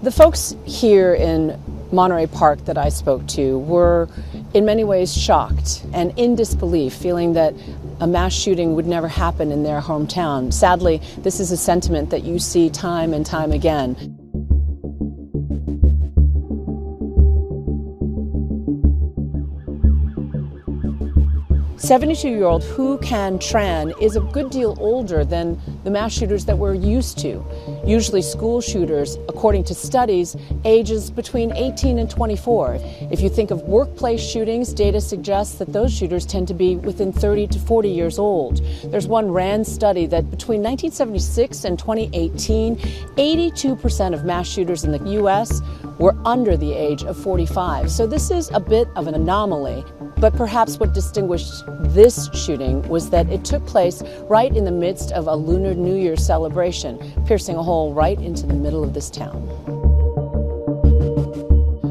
The folks here in Monterey Park that I spoke to were in many ways shocked and in disbelief, feeling that a mass shooting would never happen in their hometown. Sadly, this is a sentiment that you see time and time again. 72-year-old Juju Chang is a good deal older than the mass shooters that we're used to. Usually school shooters, according to studies, ages between 18 and 24. If you think of workplace shootings, data suggests that those shooters tend to be within 30 to 40 years old. There's one RAND study that between 1976 and 2018, 82% of mass shooters in the U.S. were under the age of 45. So this is a bit of an anomaly. But perhaps what distinguished this shooting was that it took place right in the midst of a Lunar New Year celebration, piercing a hole right into the middle of this town.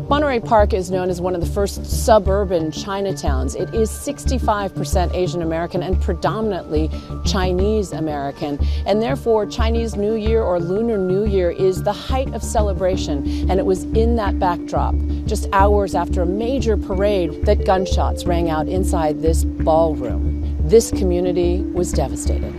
Monterey Park is known as one of the first suburban Chinatowns. It is 65% Asian American and predominantly Chinese American, and therefore Chinese New Year or Lunar New Year is the height of celebration, and it was in that backdrop, just hours after a major parade, that gunshots rang out inside this ballroom. This community was devastated.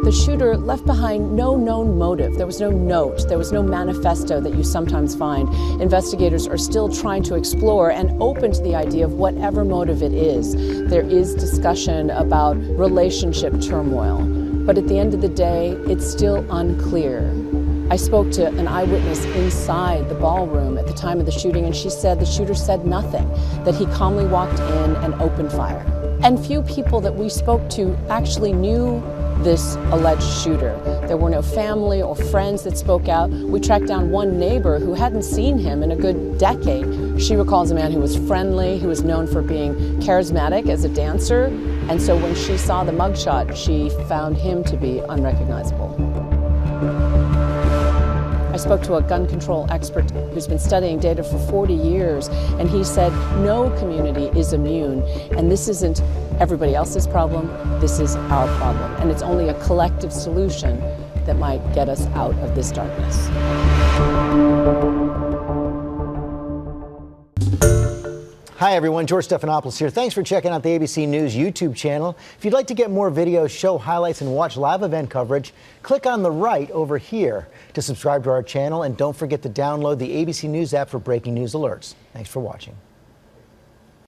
The shooter left behind no known motive. There was no note, there was no manifesto that you sometimes find. Investigators are still trying to explore and open to the idea of whatever motive it is. There is discussion about relationship turmoil, but at the end of the day, it's still unclear. I spoke to an eyewitness inside the ballroom at the time of the shooting, and she said the shooter said nothing, that he calmly walked in and opened fire. And few people that we spoke to actually knew this alleged shooter. There were no family or friends that spoke out. We tracked down one neighbor who hadn't seen him in a good decade. She recalls a man who was friendly, who was known for being charismatic as a dancer, and so when she saw the mugshot, she found him to be unrecognizable. I spoke to a gun control expert who's been studying data for 40 years, and he said no community is immune, and this isn't everybody else's problem, this is our problem, and it's only a collective solution that might get us out of this darkness. Hi everyone, George Stephanopoulos here. Thanks for checking out the ABC News YouTube channel. If you'd like to get more videos, show highlights, and watch live event coverage, click on the right over here to subscribe to our channel, and don't forget to download the ABC News app for breaking news alerts. Thanks for watching.